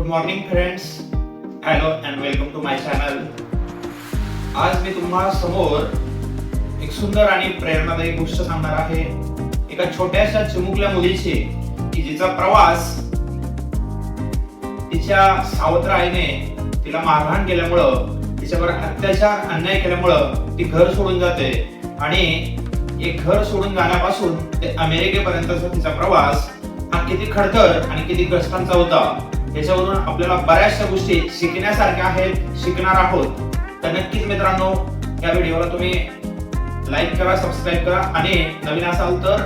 Good morning friends, hello and welcome to my channel. आज मी तुम्हा समोर एक सुंदर आणि प्रेरणादायी गोष्ट सांगणार आहे. एका छोट्याशा चिमुकल्या मुलीची की जिचा प्रवास तिच्या सावत्र आईने तिला मारहाण केल्यामुळं, तिच्यावर अत्याचार अन्याय केल्यामुळं ती घर सोडून जाते आणि एक घर सोडून जाण्यापासून ते अमेरिकेपर्यंतचा तिचा प्रवास हा किती खडतर आणि किती कष्टांचा होता याच्यावरून आपल्याला बऱ्याचशा गोष्टी शिकण्यासारख्या आहेत, शिकणार आहोत. तर नक्कीच मित्रांनो, या व्हिडिओला तुम्ही लाईक करा, सबस्क्राईब करा आणि नवीन असाल तर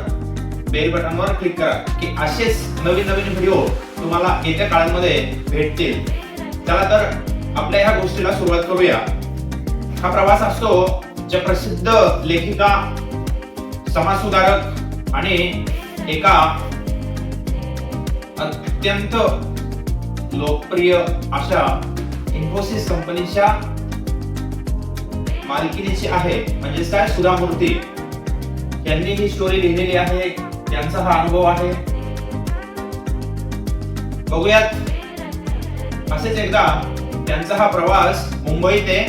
बेल बटनवर क्लिक करा की असेच नवीन व्हिडिओ तुम्हाला येत्या काळामध्ये भेटतील. चला तर आपल्या ह्या गोष्टीला सुरुवात करूया. हा प्रवास असतो ज्या प्रसिद्ध लेखिका, समाजसुधारक आणि एका अत्यंत लोकप्रिय अशा इन्फोसिस कंपनीच्या मालकीनीची आहे, म्हणजे काय, सुधा मूर्ती यांनी ही स्टोरी लिहिलेली आहे. त्यांचा हा अनुभव आहे. बघूयात. असेच एकदा त्यांचा हा प्रवास मुंबई ते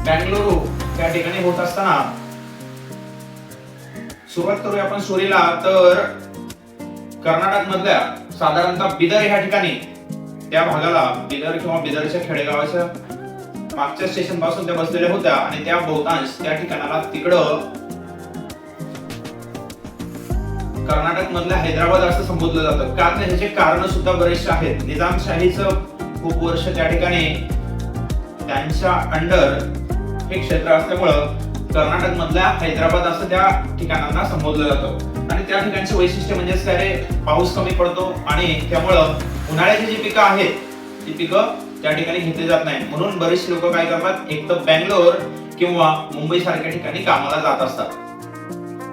बँगळुरू त्या ठिकाणी होत असताना सुरुवात करूया आपण स्टोरीला. तर कर्नाटक मधल्या साधारणतः बिदर ह्या ठिकाणी, त्या भागाला, बिदर किंवा बिदरच्या खेडेगावाच्या मागच्या स्टेशन पासून त्या बसलेल्या होत्या आणि त्या बहुतांश त्या ठिकाणाला तिकडं कर्नाटक मधल्या हैदराबाद असं संबोधलं जातं. का तर ह्याचे कारण सुद्धा बरेचसे आहेत. निजामशाहीचं खूप वर्ष त्या ठिकाणी त्यांच्या अंडर हे क्षेत्र असल्यामुळं कर्नाटक मधल्या हैदराबाद असं त्या ठिकाणांना संबोधलं जातं. आणि त्या ठिकाणचे वैशिष्ट्य म्हणजे काय, पाऊस कमी पडतो आणि त्यामुळं उन्हाळ्याची जी पिकं आहेत ती पिकं त्या ठिकाणी घेतली जात नाही. म्हणून बरेचसे लोक काय करतात, एक तर बँगलोर किंवा मुंबई सारख्या ठिकाणी कामाला जात असतात.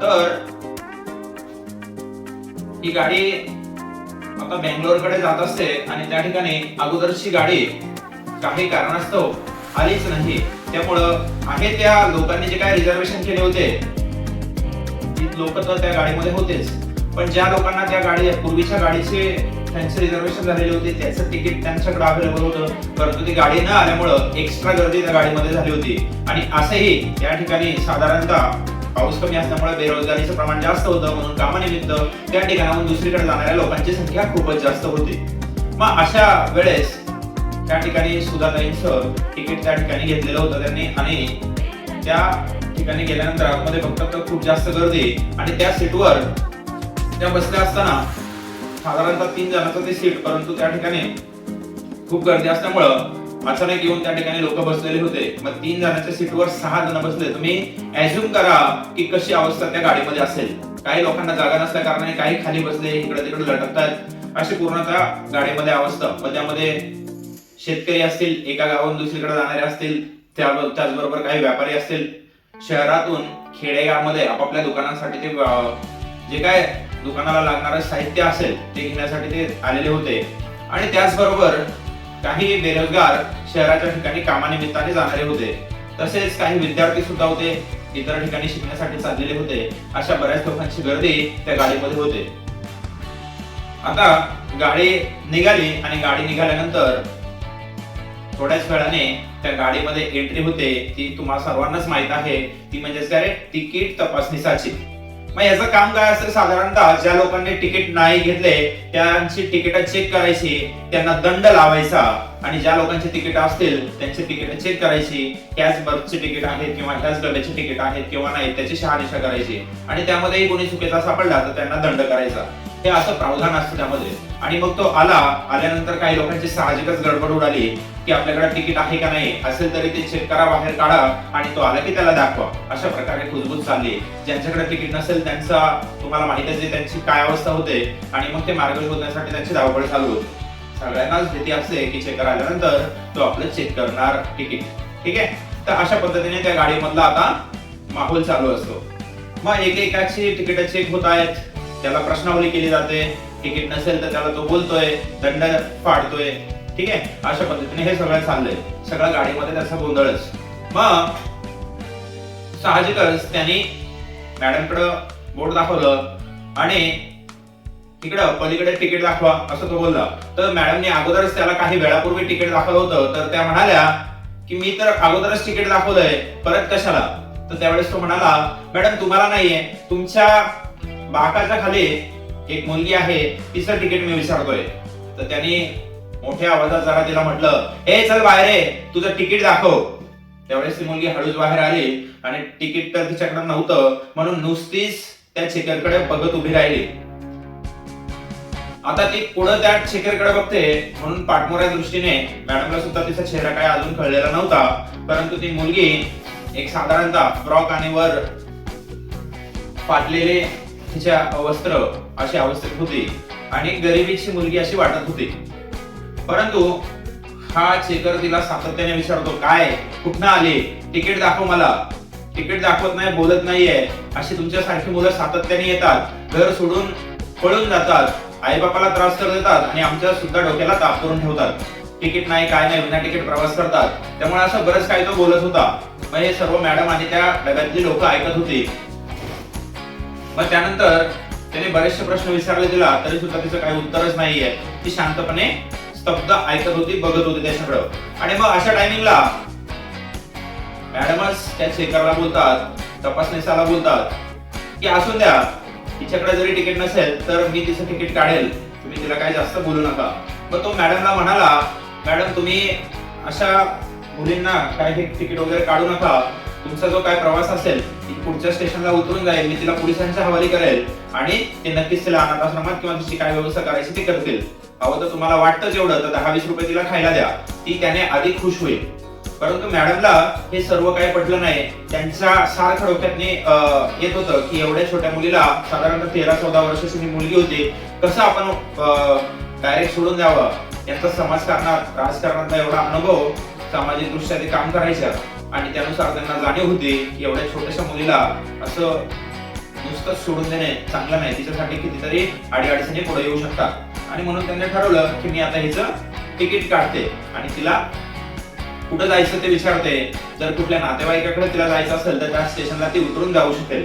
तर ही गाडी आता बँगलोरकडे जात असते आणि त्या ठिकाणी अगोदरची गाडी काही कारणास्तव आलीच नाही. त्यामुळं आहे त्या लोकांनी जे काय रिझर्वेशन केले होते, लोक तर त्या गाडीमध्ये होतेच, पण ज्या लोकांना त्या गाडी पूर्वीच्या गाडीचे त्यांचे रिझर्वेशन झालेले होते त्याचं तिकीट त्यांच्याकडे अवेलेबल होतं, परंतु ती गाडी न आल्यामुळं एक्स्ट्रा गर्दी त्या गाडीमध्ये झाली होती. आणि असंही त्या ठिकाणी साधारणतः पाऊस कमी असल्यामुळे बेरोजगारीचं प्रमाण जास्त होतं, म्हणून कामानिमित्त त्या ठिकाणाहून दुसरीकडे जाणाऱ्या लोकांची संख्या खूपच जास्त होती. मग अशा वेळेस त्या ठिकाणी सुधाताईंचं तिकीट त्या ठिकाणी घेतलेलं होतं त्यांनी आणि त्या ठिकाणी गेल्यानंतर आतमध्ये बघतात तर खूप जास्त गर्दी आणि त्या सीटवर त्या बसल्या असताना साधारणतः 3 जणांचं ते सीट, परंतु त्या ठिकाणी खूप गर्दी असल्यामुळं अचानक येऊन त्या ठिकाणी लोक बसलेले होते. मग 3 जणांच्या सीटवर 6 जण बसले. तुम्ही ऍझ्युम करा की कशी अवस्था त्या गाडीमध्ये असेल. काही लोकांना जागा नसल्या कारणाने काही खाली बसले, इकडे तिकडे लटकतात, अशी पूर्ण त्या गाडीमध्ये अवस्था. मग त्यामध्ये शेतकरी असतील, एका गावाहून दुसरीकडे जाणारे असतील, त्याचबरोबर काही व्यापारी असतील, शहरातून खेडेगावामध्ये आपापल्या दुकानांसाठी ते जे काय दुकानाला लागणारं साहित्य असेल ते घेण्यासाठी ते आलेले होते. आणि त्याचबरोबर काही बेरोजगार शहराच्या ठिकाणी कामानिमित्ताने जाणारे होते. तसेच काही विद्यार्थी सुद्धा होते, इतर ठिकाणी शिकण्यासाठी चाललेले होते. अशा बऱ्याच लोकांची गर्दी त्या गाडीमध्ये होते. आता गाडी निघाली आणि गाडी निघाल्यानंतर थोड्याच वेळाने त्या गाडीमध्ये एंट्री होते. ती तुम्हाला सर्वांनाच माहित आहे, ती म्हणजे काय, तिकीट तपासणीसाठी. मग याचं काम काय असतं, साधारणतः ज्या लोकांनी तिकीट नाही घेतले त्यांची तिकीट चेक करायची, त्यांना दंड लावायचा आणि ज्या लोकांची तिकीट असतील त्यांची तिकीट चेक करायची, ह्याच बर्थचे तिकीट आहेत किंवा ह्याच डब्याचे तिकीट आहेत किंवा नाही त्याची शहानिशा करायची आणि त्यामध्येही कोणी चुकीचा सापडला तर त्यांना दंड करायचा. हे असं प्रावधान असतं त्यामध्ये. आणि मग तो आल्यानंतर काही लोकांची साहजिकच गडबड उडाली की आपल्याकडे तिकीट आहे का नाही, असेल तरी ते चेक करा, बाहेर काढा आणि तो आला की त्याला दाखवा. अशा प्रकारे कुजबूज चालली. ज्यांच्याकडे तिकीट नसेल त्यांचा तुम्हाला माहितच आहे त्यांची काय अवस्था होते आणि मग ते मार्ग शोधण्यासाठी त्यांची धावपळ चालू होती. सगळ्यांनाच भीती असते की चेकर आल्यानंतर तो आपलं चेक करणार तिकीट. ठीक आहे. तर अशा पद्धतीने त्या गाडीमधला आता माहोल चालू असतो. मग एकेकाची तिकीट चेक होत आहेत, त्याला प्रश्नावली केली जाते. तिकीट नसेल तर त्याला तो बोलतोय, दंड फाडतोय. ठीक आहे. अशा पद्धतीने हे सगळं चाललंय. सगळं गाडीमध्ये त्याचा गोंधळच. मग साहजिकच त्यांनी मॅडमकडे बोट दाखवलं आणि तिकडं पलीकडे तिकीट दाखवा असं तो बोलला. तर मॅडमने अगोदरच त्याला काही वेळापूर्वी तिकीट दाखवलं होतं. तर त्या म्हणाल्या की मी तर अगोदरच तिकीट दाखवलंय, परत कशाला? तर त्यावेळेस तो म्हणाला, मॅडम तुम्हाला नाहीये, तुमच्या बाकाच्या खाली एक मुलगी आहे, तिचं तिकीट मी विचारतोय. तर त्यांनी मोठ्या आवाजात जरा तिला म्हटलं, ए चल बाहेर ये, तुझं तिकीट दाखव. त्यावेळेस ती मुलगी हळूच बाहेर आली आणि तिकीट तर तिच्याकडे नव्हतं, म्हणून नुसतीच त्या चेकरकडे बघत उभी राहिली. आता ती पुढे त्या चेकरकडे बघते म्हणून पाठमोऱ्या दृष्टीने मॅडमला सुद्धा तिचा चेहरा काय अजून कळलेला नव्हता. परंतु ती मुलगी एक साधारणतः फ्रॉक आणि वर फाटलेले तिच्या वस्त्र अशी अवस्थेत होती आणि गरिबीची मुलगी अशी वाटत होती. परंतु हा चेकर तिला सातत्याने विचारतो, काय कुठनं आली, तिकीट दाखव मला. तिकीट दाखवत नाही, बोलत नाहीये. अशी तुमच्यासारखी मुलं सातत्याने येतात, घर सोडून पळून जातात, आई बापाला त्रास कर देतात आणि आमच्या सुद्धा डोक्याला ताप करून ठेवतात. तिकीट नाही काय नाही, विना तिकीट प्रवास करतात. त्यामुळे असं बरंच काही तो बोलत होता. मग हे सर्व मॅडम आणि त्या डब्यातली लोक ऐकत होती. मग त्यानंतर त्याने बरेचसे प्रश्न विचारले तिला, तरी सुद्धा तिचं काही उत्तरच नाहीये. ती शांतपणे स्तब्ध ऐकत होती, बघत होती त्याच्याकडं. आणि मग अशा टायमिंगला मॅडमच त्या चेकरला बोलतात, तपासणीसाला बोलतात की असून द्या, तिच्याकडे जरी तिकीट नसेल तर मी तिचं तिकीट काढेल, तुम्ही तिला काय जास्त बोलू नका. मग तो मॅडमला म्हणाला, मॅडम तुम्ही अशा मुलींना काय हे तिकीट वगैरे काढू नका. तुमचा जो काय प्रवास असेल ती पुढच्या स्टेशनला उतरून जाईल, मी तिला पोलिसांच्या हवाली करेल आणि ते नक्कीच तिला अनाथ आश्रमात किंवा तिची काय व्यवस्था करायची ती करतील. हवं तर तुम्हाला वाटतं जेवढं तर 10-20 रुपये तिला खायला द्या, ती त्याने अधिक खुश होईल. परंतु मॅडमला हे सर्व काही पटलं नाही. त्यांच्या सारखं डोक्यातने येत होतं की एवढ्या छोट्या मुलीला, साधारणतः 13-14 वर्षाची मुलगी होती, कसं आपण डायरेक्ट सोडून द्यावं. त्यांचा समाजकारणात राजकारणातला एवढा अनुभव, सामाजिक दृष्ट्या ते काम करायच्या आणि त्यानुसार त्यांना जाणीव होती की एवढ्या छोट्याशा मुलीला असं नुसतंच सोडून देणे चांगलं नाही, तिच्यासाठी कितीतरी अडीअडचणी पुढे येऊ शकतात. आणि म्हणून त्यांनी ठरवलं की मी आता हिचं तिकीट काढते आणि तिला कुठं जायचं ते विचारते. जर कुठल्या नातेवाईकाकडे तिला जायचं असेल तर त्या स्टेशनला ती उतरून जाऊ शकेल.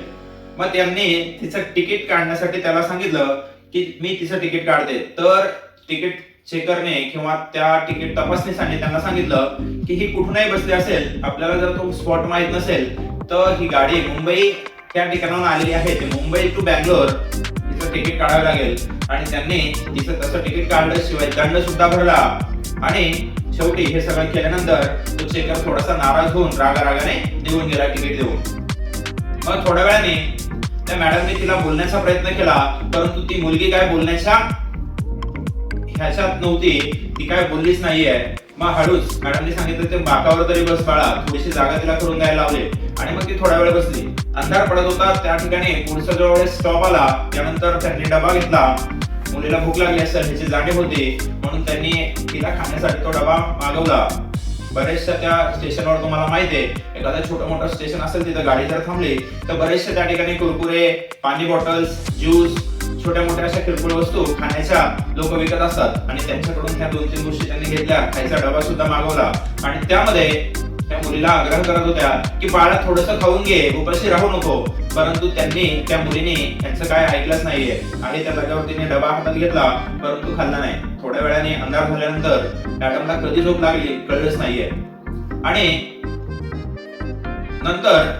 मग त्यांनी तिचं तिकीट काढण्यासाठी त्याला सांगितलं की मी तिचं तिकीट काढते. तर तिकीट चेकरने किंवा त्या तिकीट तपासणीसाठी त्यांना सांगितलं की ही कुठूनही बसली असेल, आपल्याला जर तो स्पॉट माहित नसेल तर ही गाडी मुंबई त्या ठिकाणाहून आलेली आहे, ते मुंबई टू बँगलोर तिचं तिकीट काढावं लागेल. आणि त्यांनी तिचं तसं तिकीट काढलं, शिवाय दंड सुद्धा भरला. आणि शेवटी हे सगळं केल्यानंतर तो चेकर थोडासा नाराज होऊन रागारागाने निघून गेला तिकीट देऊन. मग थोड्या वेळाने त्या मॅडमने तिला बोलण्याचा प्रयत्न केला, परंतु ती मुलगी काय बोलण्याच्या ह्याच्यात नव्हती, ती काय बोललीच नाहीये. मग हळूच मॅडमने सांगितलं ते बाकावर तरी बस बाळा, थोडीशी जागा तिला करून द्यायला लावले. आणि मग ती थोडा वेळ बसली. अंधार पडत होता त्या ठिकाणी. पुढचा जो वेळेस स्टॉप आला त्यानंतर त्यांनी डबा घेतला. मुलीला भूक लागली असेल ह्याची जाणीव होती, म्हणून त्यांनी तिला खाण्यासाठी तो डबा मागवला. बरेचशा त्या स्टेशनवर तुम्हाला माहिती आहे, एखादं छोटं मोठं स्टेशन असेल तिथं गाडी जर थांबली तर बरेचशा त्या ठिकाणी कुरकुरे, पाणी बॉटल्स, ज्यूस, छोट्या मोठ्या अशा किरकोळ वस्तू खाण्याच्या लोक विकत असतात. आणि त्यांच्याकडून ह्या 2-3 गोष्टी त्यांनी घेतल्या, खायचा डबा सुद्धा मागवला. आणि त्यामध्ये त्या मुलीला आग्रह करत होत्या की बाळा थोडंसं खाऊन घे, उपाशी राहू नको. परंतु त्यांनी, त्या मुलीने त्यांचं काय ऐकलंच नाहीये आणि त्या जागेवर तिने डबा हातात घेतला, परंतु खाल्ला नाही. थोड्या वेळाने अंधार झाल्यानंतर मॅडमला कधी झोप लागली कळलंच नाहीये. आणि नंतर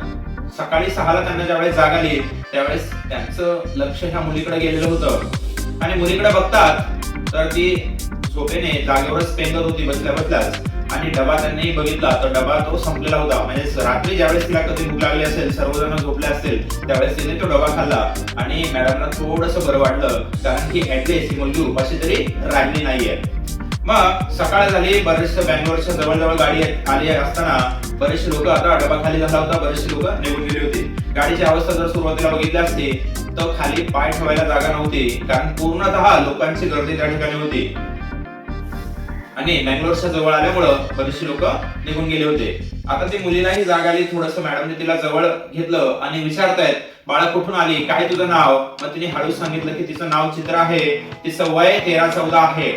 सकाळी 6ला त्यांना ज्यावेळेस जाग आली त्यावेळेस त्यांचं लक्ष ह्या मुलीकडे गेलेलं होतं. आणि मुलीकडे बघतात तर ती झोपेने जागेवरच पेंगत होती बसल्या बसल्याच. आणि डबा त्यांनी बघितला तर डबा तो संपलेला होता. म्हणजे रात्री ज्यावेळेस तिला कधी भूक लागली असेल, सर्वजण झोपले असतील, त्यावेळेस तिने तो डबा खाल्ला. आणि मॅडमला थोडंसं बरं वाटलं, कारण की ऍटलीस्ट ही मुलगी उपाशी तरी राहिली नाहीये. मग सकाळ झाली. बरेचसे बँगलोरच्या जवळ गाडी आली असताना बरेचसे लोक, आता डबा खाली झाला होता, बरेचसे लोक निघून गेली होती. गाडीची अवस्था जर सुरुवातीला बघितली असती तर खाली पाय ठेवायला जागा नव्हती, कारण पूर्णतः लोकांची गर्दी त्या ठिकाणी होती. आणि बँगलोरच्या जवळ आल्यामुळं बरेचसे लोक निघून गेले होते. आता ती मुलीलाही जाग आली. थोडंसं मॅडमने तिला जवळ घेतलं आणि विचारतायत, बाळा कुठून आली, काय तुझं नाव? मग तिने हळूच सांगितलं की तिचं नाव चित्रा आहे, तिचं वय 13-14 आहे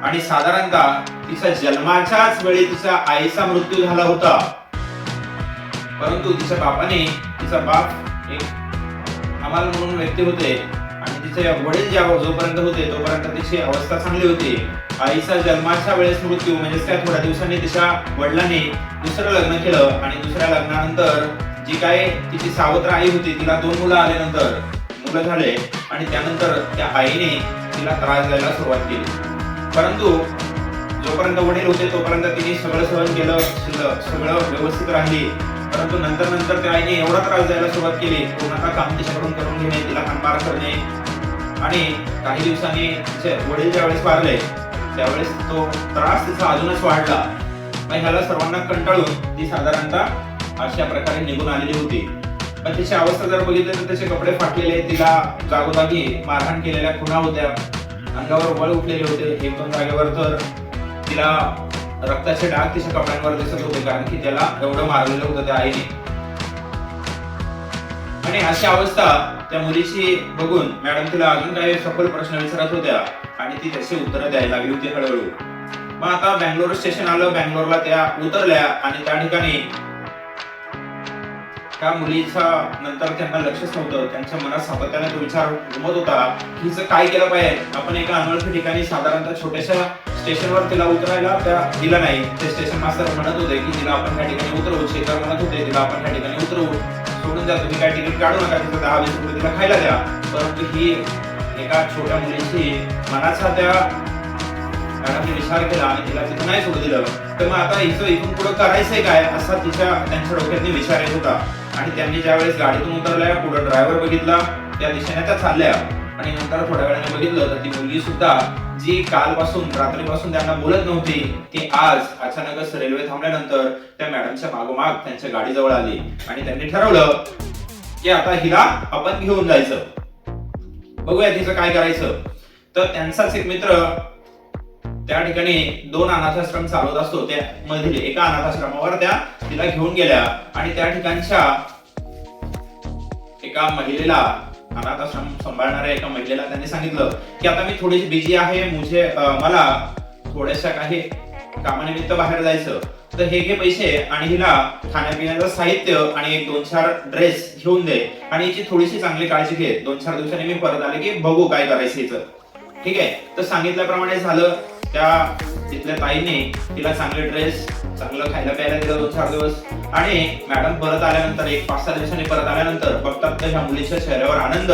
आणि साधारणतः तिच्या जन्माच्याच वेळी तिच्या आईचा मृत्यू झाला होता. परंतु तिच्या बापाने, तिचा बाप एक हमाल म्हणून व्यक्ती होते आणि तिचे वडील जोपर्यंत होते तोपर्यंत तिची अवस्था चांगली होती. आईचा जन्माच्या वेळेस मृत्यू म्हणजे काय थोड्या दिवसांनी तिच्या वडिलांनी दुसरं लग्न केलं आणि दुसऱ्या लग्नानंतर जी काय तिची सावत्र आई होती तिला 2 मुलं आल्यानंतर मुलं झाले आणि त्यानंतर त्या आईने तिला त्रास द्यायला सुरुवात केली. परंतु जोपर्यंत वडील होते तोपर्यंत तिने सगळं सहन केलं, सगळं व्यवस्थित राहिली. परंतु नंतर त्या आईने एवढा त्रास द्यायला सुरुवात केली, पूर्णतः काम तिच्याकडून करून घेणे, तिला हाणमार करणे आणि काही दिवसांनी तिचे वडील ज्यावेळेस वारले त्यावेळेस तो त्रास तिचा अजूनच वाढला. ह्याला सर्वांना कंटाळून ती साधारणतः अशा प्रकारे निघून आलेली होती. पण तिची अवस्था जर बघितली तर त्याचे कपडे फाटलेले, तिला जागोजागी मारहाण केलेल्या खुणा होत्या, अंगावर वळ उठलेले होते. 1-2 जागेवर तर तिला रक्ताचे डाग तिच्या कपड्यांवर दिसत होते, कारण की त्याला एवढं मारलेलं होतं त्या आईने. आणि अशी अवस्था त्या मुलीची बघून मॅडम तिला अजून काही सखोल प्रश्न विचारत होत्या आणि ती त्याची उत्तरं द्यायला लागली होती हळूहळू. मग आता बँगलोर स्टेशन आलं, बँगलोरला त्या उतरल्या आणि त्या ठिकाणी त्या मुलीचा नंतर त्यांना लक्षच नव्हतं. त्यांच्या मनात सातत्याने तो विचार घुमत होता की हिचं काय केलं पाहिजे. आपण एका अनोळखी ठिकाणी साधारणतः छोट्याशा स्टेशनवर तिला उतरायला त्या दिला नाही. ते स्टेशन मास्तर म्हणत होते की तिला आपण त्या ठिकाणी उतरवू, शेखर म्हणत होते तिला आपण त्या ठिकाणी उतरवू, सोडून द्या, तुम्ही काय तिकीट काढू नका, तिथं 10-20 रुपये तिला खायला द्या. परंतु ही एका छोट्या मुलीची मनाचा त्या मॅडमने विचार केला आणि तिला तिथं नाही सोडू दिलं. तर मग आता हिचं इथून पुढे करायचंय काय असा त्यांच्या डोक्यात विचार येत होता. आणि त्यांनी ज्यावेळेस गाडीतून उतरल्या, पुढे ड्रायव्हर बघितला, त्या दिशेने त्या चालल्या आणि नंतर थोड्या वेळाने बघितलं तर ती मुलगी सुद्धा जी कालपासून रात्रीपासून त्यांना बोलत नव्हती ती आज अचानकच रेल्वे थांबल्यानंतर त्या मॅडमच्या मागोमाग त्यांच्या गाडीजवळ आली आणि त्यांनी ठरवलं की आता हिला आपण घेऊन जायचं, बघूया तिचं काय करायचं. तर त्यांचाच एक मित्र त्या ठिकाणी 2 अनाथाश्रम चालवत असतो, त्या मधील एका अनाथाश्रमावर त्या तिला घेऊन गेल्या आणि त्या ठिकाणच्या एका महिलेला, अनाथाश्रम सांभाळणाऱ्या एका महिलेला त्यांनी सांगितलं की आता मी थोडीशी बिझी आहे, मला थोड्याशा काही कामानिमित्त बाहेर जायचं, तर हे घे पैसे आणि हिला खाण्यापिण्याचं साहित्य आणि 1-2-4 ड्रेस घेऊन दे आणि हिची थोडीशी चांगली काळजी घे. 2-4 दिवसांनी मी परत आले की बघू काय करायचं हिचं. ठीक आहे. तर सांगितल्याप्रमाणे झालं. त्या तिथल्या ताईने तिला चांगले ड्रेस, चांगलं खायला प्यायला दिलं 2-4 दिवस आणि मॅडम परत आल्यानंतर 1-5-6 दिवसांनी परत आल्यानंतर बघतात तर ह्या मुलीच्या चेहऱ्यावर आनंद,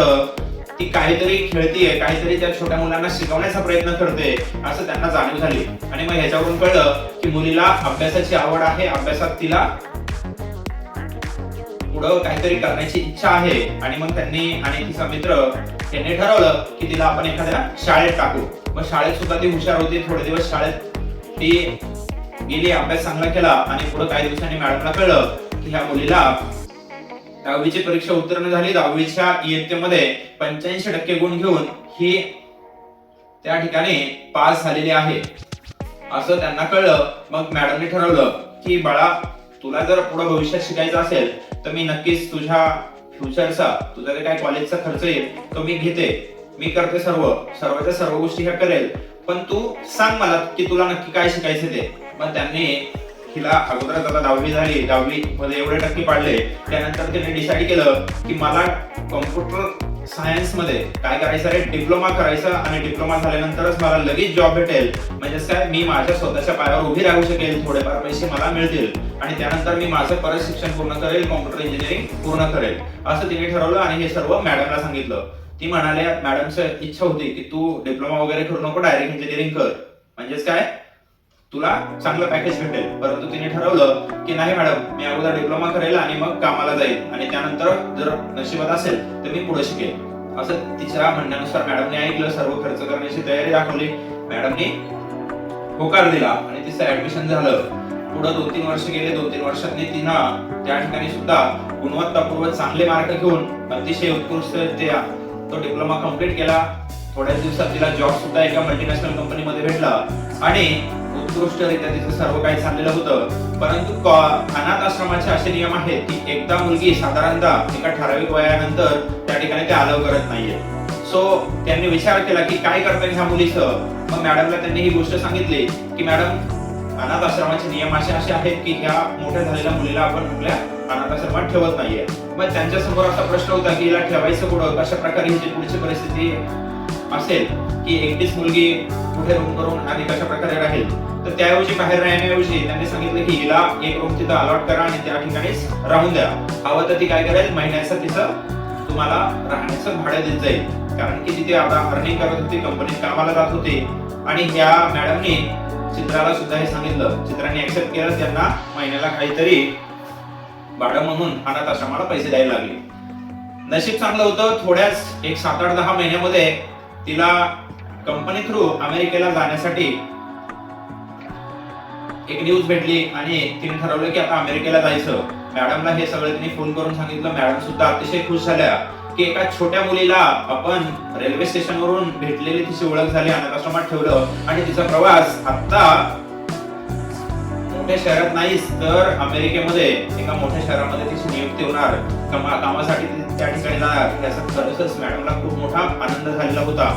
ती काहीतरी खेळतीये, काहीतरी त्या छोट्या मुलांना शिकवण्याचा प्रयत्न करते असं त्यांना जाणीव झाली. आणि मग ह्याच्यावरून कळलं की मुलीला अभ्यासाची आवड आहे, अभ्यासात तिला पुढं काहीतरी करण्याची इच्छा आहे. आणि मग त्यांनी आणि तिचा मित्र यांनी ठरवलं की तिला आपण एखाद्या शाळेत टाकू. मग शाळेत सुद्धा ती हुशार होती. थोडे दिवस शाळेत ती गेली, अभ्यास चांगला केला आणि पुढे काही दिवसांनी मॅडमला कळलं की ह्या मुलीला 10वीची परीक्षा उत्तीर्ण झाली. 10वीच्या इयत्तेमध्ये 85% गुण घेऊन ही त्या ठिकाणी पास झालेली आहे असं त्यांना कळलं. मग मॅडमने ठरवलं की बाळा, तुला जर पुढे भविष्यात शिकायचं असेल तर मी नक्कीच तुझ्या फ्युचरचा, तुझा जे काय कॉलेजचा खर्च येईल तो मी घेते, मी करते, सर्वच्या सर्व गोष्टी ह्या करेल, पण तू सांग मला की तुला नक्की काय शिकायचं ते. मग त्यांनी हिला अगोदरच आता 10वी झाली, 10वी मध्ये एवढे टक्के पाडले, त्यानंतर त्यांनी डिसाईड केलं की मला कॉम्प्युटर सायन्स मध्ये काय करायचं आहे, डिप्लोमा करायचा आणि डिप्लोमा झाल्यानंतरच मला लगेच जॉब भेटेल. म्हणजेच काय, मी माझ्या स्वतःच्या पायावर उभी राहू शकेल, थोडेफार पैसे मला मिळतील आणि त्यानंतर मी माझं परत शिक्षण पूर्ण करेल, कॉम्प्युटर इंजिनिअरिंग पूर्ण करेल असं तिने ठरवलं. आणि हे सर्व मॅडमला सांगितलं. ती म्हणाल्या, मॅडमची इच्छा होती की तू डिप्लोमा वगैरे करू नको, डायरेक्ट इंजिनिअरिंग कर, म्हणजेच काय तुला चांगलं पॅकेज भेटेल. परंतु तिने ठरवलं की नाही मॅडम, मी अगोदर डिप्लोमा करेल आणि मग कामाला जाईल आणि त्यानंतर जर नशिबात असेल तर मी पुढे शिकेल असं तिच्या म्हणण्यानुसार मॅडमने ऐकलं. सर्व खर्च करण्याची तयारी दाखवली. मॅडमने होकार दिला आणि तिचं ऍडमिशन झालं. पुढे 2-3 वर्ष गेले. 2-3 वर्षांनी तिनं त्या ठिकाणी सुद्धा गुणवत्तापूर्वक चांगले मार्क घेऊन अतिशय उत्कृष्टरित्या तो डिप्लोमा कंप्लीट केला. थोड्याच दिवसात तिला जॉब सुद्धा एका मल्टीनॅशनल कंपनीमध्ये भेटला आणि उत्कृष्टरित्या तिचं सर्व काही चाललेलं होतं. परंतु अनाथ आश्रमाचे असे नियम आहेत की एकदा मुलगी साधारणतः एका ठराविक वयानंतर त्या ठिकाणी ते अलाव करत नाहीये. सो त्यांनी विचार केला की काय करता ह्या मुलीचं. मग मॅडमला त्यांनी ही गोष्ट सांगितली की मॅडम, अनाथ आश्रमाचे नियम असे आहेत की ह्या मोठ्या झालेल्या मुलीला आपण आपल्या अनाथ आश्रमात ठेवत नाहीये. मग त्यांच्या समोर असा प्रश्न होता की हिला ठेवायचं कुठं, कशा प्रकारे हिची पुढची परिस्थिती असेल की एकटीच मुलगी कुठे रूम करून आणि कशा प्रकारे राहील. तर त्याऐवजी बाहेर राहण्याऐवजी त्यांनी सांगितलं की हिला एक रूम तिथं अलॉट करा आणि त्या ठिकाणीच राहून द्या. हवं तर ती काय करेल, महिन्याचं तिचं तुम्हाला राहण्याचं भाडं देत जाईल. कारण की तिथे आता अर्निंग करत होती, कंपनीत कामाला जात होती. आणि ह्या मॅडमनी चित्राला सुद्धा हे सांगितलं. चित्राने ऍक्सेप्ट केलं. त्यांना महिन्याला काहीतरी भाडं म्हणून अनाथ आश्रमाला पैसे द्यायला लागले. नशीब चांगलं होतं. थोड्याच एक 7-8-10 महिन्यामध्ये तिला कंपनी थ्रू अमेरिकेला जाण्यासाठी एक न्यूज भेटली आणि तिने ठरवलं की आता अमेरिकेला जायचं. मॅडमला हे सगळं तिने फोन करून सांगितलं. मॅडम सुद्धा अतिशय खुश झाल्या की एका छोट्या मुलीला आपण रेल्वे स्टेशन वरून भेटलेली तिची ओळख झाली, अनाथ आश्रमात ठेवलं आणि तिचा प्रवास आता मोठ्या शहरात नाहीच तर अमेरिकेमध्ये एका मोठ्या शहरामध्ये तिची नियुक्ती होणार, कामासाठी त्या ठिकाणी जाणार. याचा खरंच मॅडमला खूप मोठा आनंद झालेला होता.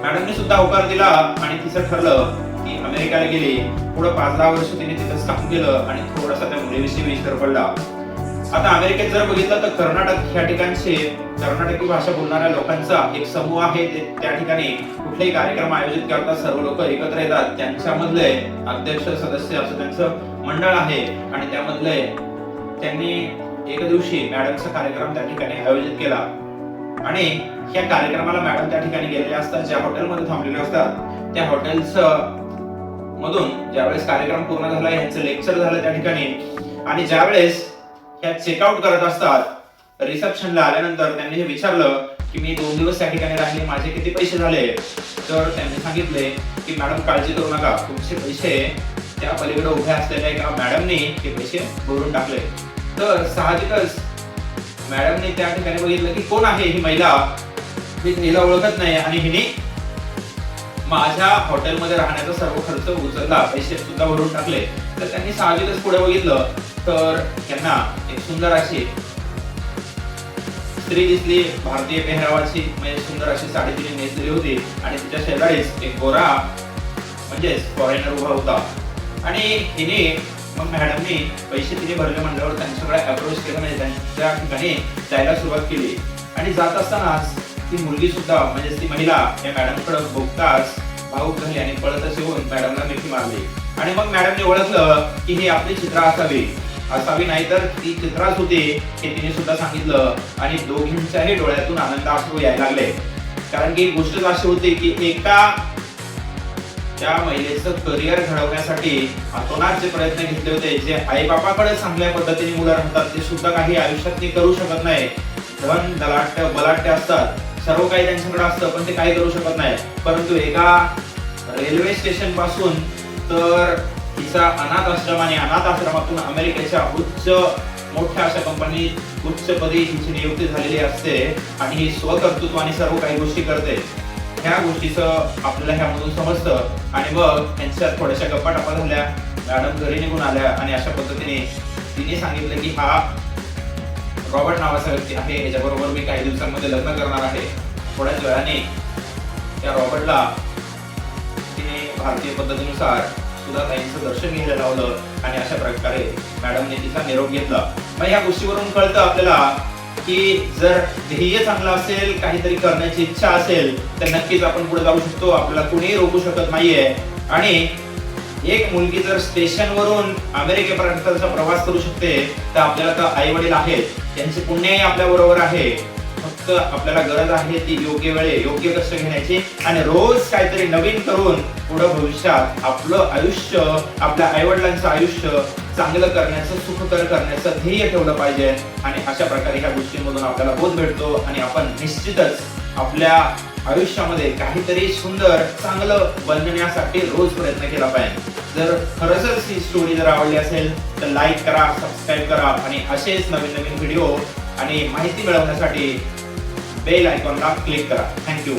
मॅडमने सुद्धा होकार दिला आणि तिचं ठरलं की अमेरिकेला गेली. पुढे 5-10 वर्ष तिने तिथंच काम केलं आणि थोडासा त्या मुलीविषयी विचार पडला. आता अमेरिकेत जर बघितलं तर कर्नाटक या ठिकाणचे कर्नाटकी भाषा बोलणाऱ्या लोकांचा एक समूह आहे. त्या ठिकाणी कुठलेही कार्यक्रम आयोजित करतात, सर्व लोक एकत्र येतात. त्यांच्यामधले अध्यक्ष सदस्य असं त्यांचं मंडळ आहे आणि त्यामधले त्यांनी एक दिवशी मॅडमचा कार्यक्रम त्या ठिकाणी आयोजित केला आणि या कार्यक्रमाला मॅडम त्या ठिकाणी गेलेले असतात. ज्या हॉटेलमध्ये थांबलेले असतात त्या हॉटेलचं मधून ज्यावेळेस कार्यक्रम पूर्ण झाला, यांचं लेक्चर झालं त्या ठिकाणी आणि ज्यावेळेस ह्या चेकआउट करत असतात रिसेप्शनला आल्यानंतर त्यांनी हे विचारलं की मी 2 दिवस त्या ठिकाणी राहिले, माझे किती पैसे झाले. तर त्यांनी सांगितले की मॅडम काळजी करू नका, तुमचे पैसे त्या पलीकडे उभ्या असलेल्या एका मॅडमने ते पैसे भरून टाकले. तर साहजिकच मॅडमने त्या ठिकाणी बघितलं की कोण आहे ही महिला, मी हिला ओळखत नाही आणि हिने माझ्या हॉटेलमध्ये राहण्याचा सर्व खर्च उचलला, पैसे सुद्धा भरून टाकले. तर त्यांनी साहजिकच पुढे बघितलं तर त्यांना एक सुंदर अशी स्त्री दिसली, भारतीय पेहरावाची, म्हणजे सुंदर अशी साडी तिने नेसलेली होती आणि तिच्या शेजारीच एक गोरा म्हणजे फॉरेनर उभा होता. आणि हिने मग मॅडमनी पैसे तिने भरले म्हणल्यावर त्यांच्याकडे अप्रोच केलं, म्हणजे त्यांच्या ठिकाणी जायला सुरुवात केली. आणि जात असतानाच ती मुलगी सुद्धा म्हणजे ती महिला या मॅडमकडे बघताच भावूक झाली आणि पळतच येऊन मॅडमला मिठी मारली. आणि मग मॅडमने ओळखलं की ही आपली चित्रा असावी नाही तर ती चित्राच होती हे तिने सुद्धा सांगितलं. आणि दोघींच्याही डोळ्यातून आनंदाश्रू यायला लागले. कारण की गोष्ट अशी होती की एका त्या महिलेचं करिअर घडवण्यासाठी अतोनात जे प्रयत्न घेतले होते, जे आई बापाकडे चांगल्या पद्धतीने मुलं राहतात ते सुद्धा काही आयुष्यात ते करू शकत नाही. धन बलाढ्य असतात, सर्व काही त्यांच्याकडे असतं पण ते काही करू शकत नाही. परंतु एका रेल्वे स्टेशन पासून तर तिचा अनाथ आश्रमातून अमेरिकेच्या मोठ्या अशा कंपनीत उच्चपदी हिची नियुक्ती झालेली असते आणि ही स्वकर्तृत्वाने सर्व काही गोष्टी करते. ह्या गोष्टीचं आपल्याला ह्यामधून समजतं. आणि मग त्यांच्यात थोड्याशा गप्पा टप्पा झाल्या, मॅडम घरी निघून आल्या आणि अशा पद्धतीने तिने सांगितलं की हा रॉबर्ट नावाचा व्यक्ती आहे, याच्याबरोबर मी काही दिवसांमध्ये लग्न करणार आहे. थोड्याच वेळाने त्या रॉबर्टला तिने भारतीय पद्धतीनुसार सुधाताईंचं दर्शन घ्यायला लावलं आणि अशा प्रकारे मॅडमने तिचा निरोप घेतला. मग या गोष्टीवरून कळतं आपल्याला की जर ध्येय चांगलं असेल, काहीतरी करण्याची इच्छा असेल तर नक्कीच आपण पुढे जाऊ शकतो. आपल्याला कुणीही रोखू शकत नाहीये. आणि एक मुलगी जर स्टेशनवरून अमेरिकेपर्यंतचा प्रवास करू शकते तर आपल्याला तर आई वडील आहेत, त्यांचे पुण्यही आपल्या बरोबर आहे. फक्त आपल्याला गरज आहे ती योग्य वेळे योग्य कष्ट घेण्याची आणि रोज काहीतरी नवीन करून पुढे भविष्यात आपलं आयुष्य, आपल्या आई वडिलांचं आयुष्य चांगलं करण्याचं, सुखकर करण्याचं ध्येय ठेवलं पाहिजे. आणि अशा प्रकारे ह्या गोष्टींमधून आपल्याला बोध भेटतो आणि आपण निश्चितच आपल्या आयुष्यामध्ये काहीतरी सुंदर चांगलं बनण्यासाठी रोज प्रयत्न केला पाहिजे. जर खरंच ही स्टोरी जर आवडली असेल तर लाईक करा, सबस्क्राईब करा आणि असेच नवीन नवीन व्हिडिओ आणि माहिती मिळवण्यासाठी बेल आयकॉनला क्लिक करा. थँक्यू.